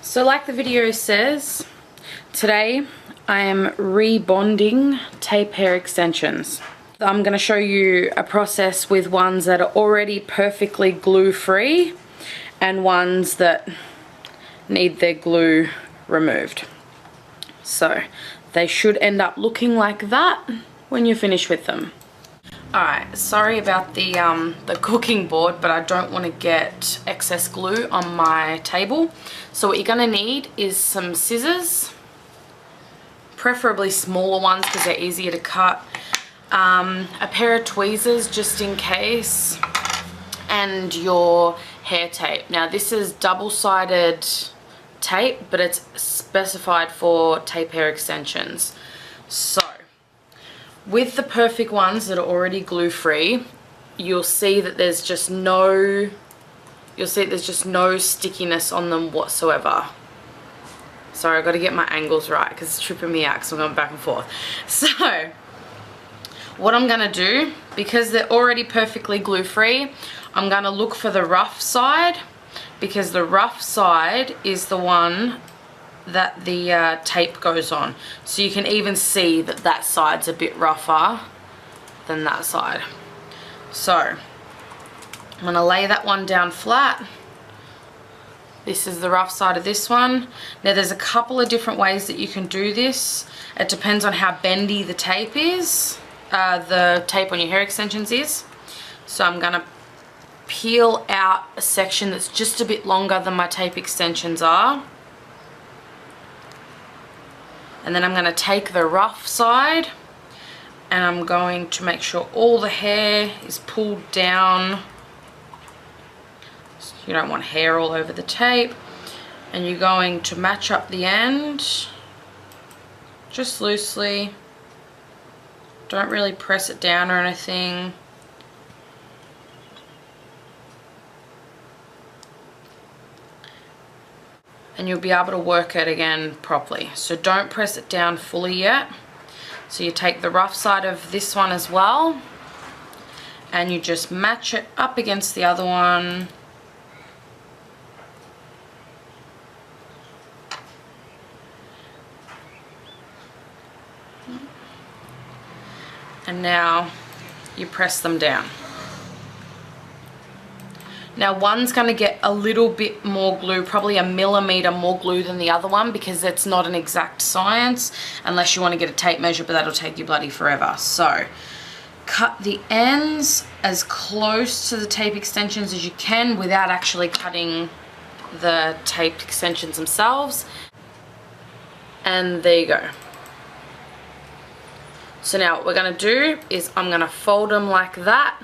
So like the video says, today I am rebonding tape hair extensions. I'm going to show you a process with ones that are already perfectly glue free and ones that need their glue removed. So they should end up looking like that when you're finished with them. Alright, sorry about the cooking board, but I don't want to get excess glue on my table. So what you're going to need is some scissors, preferably smaller ones because they're easier to cut, a pair of tweezers just in case, and your hair tape. Now this is double-sided tape, but it's specified for tape hair extensions. So with the perfect ones that are already glue free, you'll see that there's just no stickiness on them whatsoever. Sorry, I've got to get my angles right because it's tripping me out because I'm going back and forth. So what I'm going to do, because they're already perfectly glue free, I'm going to look for the rough side, because the rough side is the one that the tape goes on. So you can even see that that side's a bit rougher than that side. So I'm going to lay that one down flat. This is the rough side of this one. Now there's a couple of different ways that you can do this. It depends on how bendy the tape is, the tape on your hair extensions is. So I'm going to peel out a section that's just a bit longer than my tape extensions are. And then I'm going to take the rough side and I'm going to make sure all the hair is pulled down. So you don't want hair all over the tape. And you're going to match up the end just loosely. Don't really press it down or anything. And you'll be able to work it again properly. So don't press it down fully yet. So you take the rough side of this one as well and you just match it up against the other one. And now you press them down. Now one's going to get a little bit more glue, probably a millimeter more glue than the other one, because it's not an exact science unless you want to get a tape measure, but that'll take you bloody forever. So cut the ends as close to the tape extensions as you can without actually cutting the tape extensions themselves. And there you go. So now what we're going to do is I'm going to fold them like that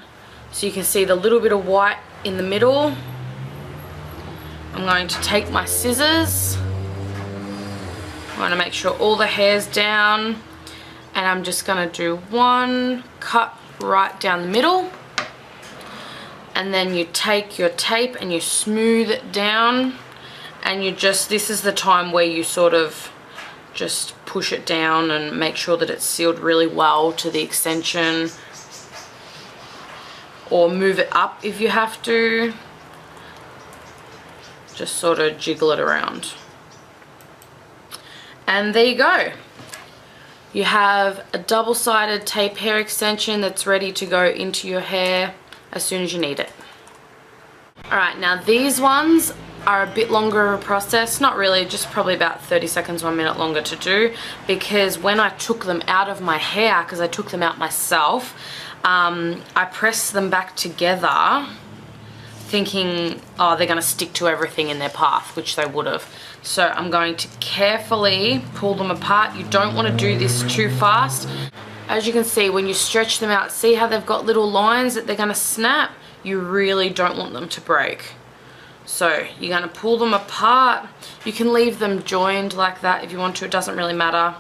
so you can see the little bit of white in the middle. I'm going to take my scissors. I want to make sure all the hair's down, and I'm just going to do one cut right down the middle, and then you take your tape and you smooth it down, and you just, this is the time where you sort of just push it down and make sure that it's sealed really well to the extension, or move it up if you have to. Just sort of jiggle it around. And there you go. You have a double-sided tape hair extension that's ready to go into your hair as soon as you need it. Alright, now these ones are a bit longer of a process. Not really, just probably about 30 seconds, 1 minute longer to do, because when I took them out of my hair, because I took them out myself, I pressed them back together thinking, oh, they're going to stick to everything in their path, which they would have. So I'm going to carefully pull them apart. You don't want to do this too fast. As you can see, when you stretch them out, see how they've got little lines that they're going to snap? You really don't want them to break. So you're going to pull them apart. You can leave them joined like that if you want to, it doesn't really matter.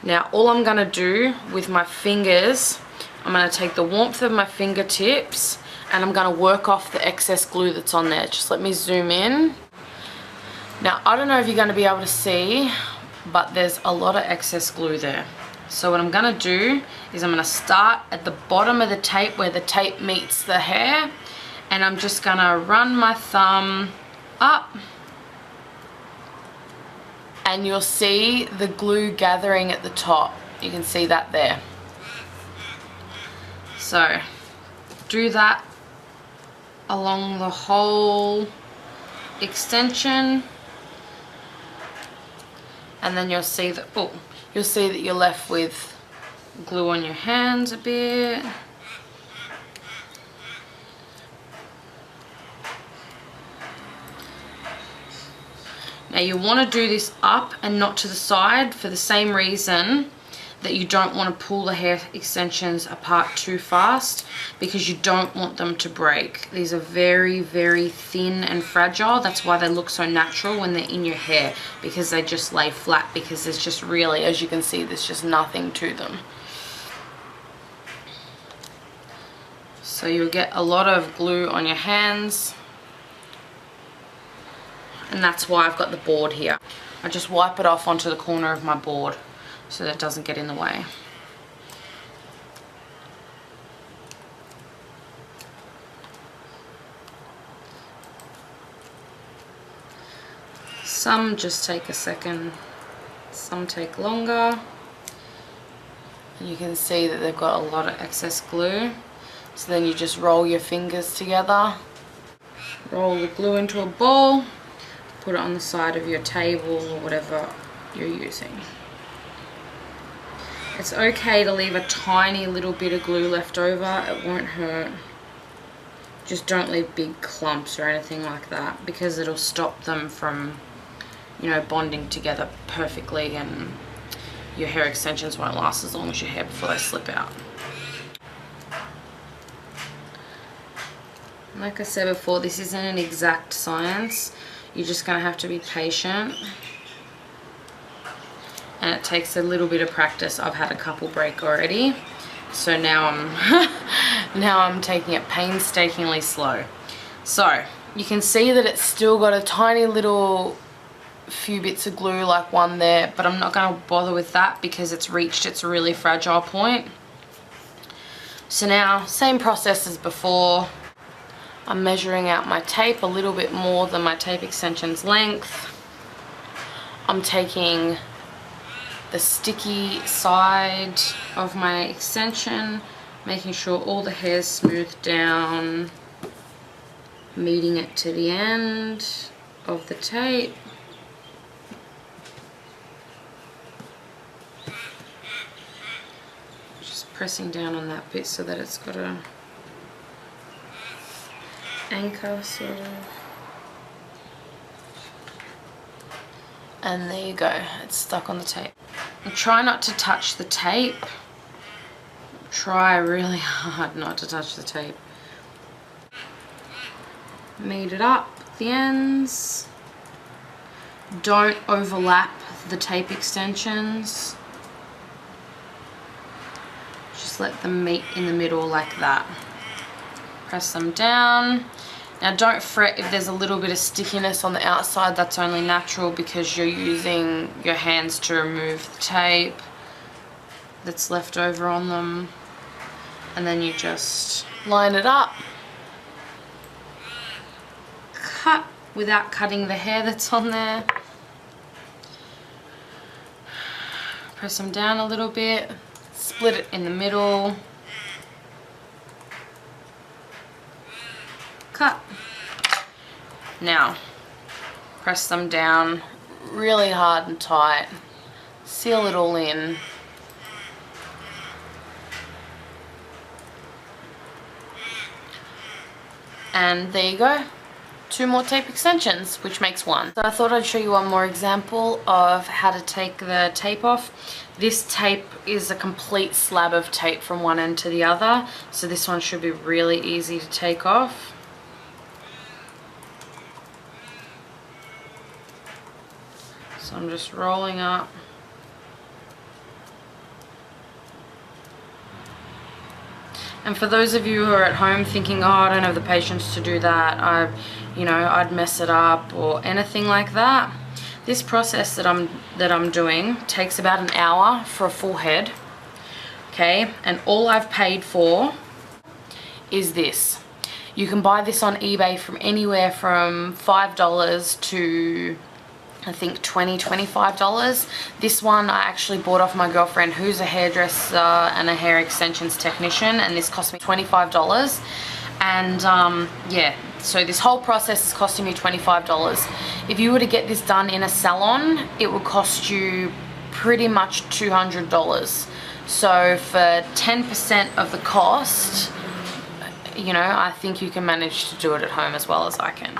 Now all I'm going to do with my fingers, I'm going to take the warmth of my fingertips and I'm going to work off the excess glue that's on there. Just let me zoom in. Now I don't know if you're going to be able to see, but there's a lot of excess glue there. So what I'm going to do is I'm going to start at the bottom of the tape where the tape meets the hair, and I'm just going to run my thumb up and you'll see the glue gathering at the top. You can see that there. So do that along the whole extension, and then you'll see that you're left with glue on your hands a bit. Now you want to do this up and not to the side for the same reason that you don't want to pull the hair extensions apart too fast, because you don't want them to break. These are very, very thin and fragile. That's why they look so natural when they're in your hair, because they just lay flat, because there's just really, as you can see, there's just nothing to them. So you'll get a lot of glue on your hands, and that's why I've got the board here. I just wipe it off onto the corner of my board so that it doesn't get in the way. Some just take a second, some take longer. And you can see that they've got a lot of excess glue. So then you just roll your fingers together, roll the glue into a ball, put it on the side of your table or whatever you're using. It's okay to leave a tiny little bit of glue left over, it won't hurt. Just don't leave big clumps or anything like that, because it'll stop them from, you know, bonding together perfectly, and your hair extensions won't last as long as your hair before they slip out. Like I said before, this isn't an exact science. You're just going to have to be patient. And it takes a little bit of practice. I've had a couple break already. So now I'm taking it painstakingly slow. So you can see that it's still got a tiny little few bits of glue, like one there, but I'm not going to bother with that because it's reached its really fragile point. So now, same process as before. I'm measuring out my tape a little bit more than my tape extension's length. I'm taking the sticky side of my extension, making sure all the hair's smoothed down, meeting it to the end of the tape. Just pressing down on that bit so that it's got a anchor sort of. And there you go, it's stuck on the tape. And try not to touch the tape. Try really hard not to touch the tape. Meet it up at the ends. Don't overlap the tape extensions. Just let them meet in the middle like that. Press them down. Now don't fret if there's a little bit of stickiness on the outside, that's only natural because you're using your hands to remove the tape that's left over on them. And then you just line it up. Cut without cutting the hair that's on there. Press them down a little bit, split it in the middle. Cut. Now press them down really hard and tight, seal it all in. And there you go, 2 more tape extensions, which makes 1. So I thought I'd show you one more example of how to take the tape off. This tape is a complete slab of tape from one end to the other, so this one should be really easy to take off. So I'm just rolling up. And for those of you who are at home thinking, oh, I don't have the patience to do that, I'd mess it up or anything like that, this process that I'm doing takes about an hour for a full head. Okay, and all I've paid for is this. You can buy this on eBay from anywhere from $5 to I think $25. This one I actually bought off my girlfriend who's a hairdresser and a hair extensions technician, and this cost me $25. And yeah, so this whole process is costing me $25. If you were to get this done in a salon, it would cost you pretty much $200. So for 10% of the cost, you know, I think you can manage to do it at home as well as I can.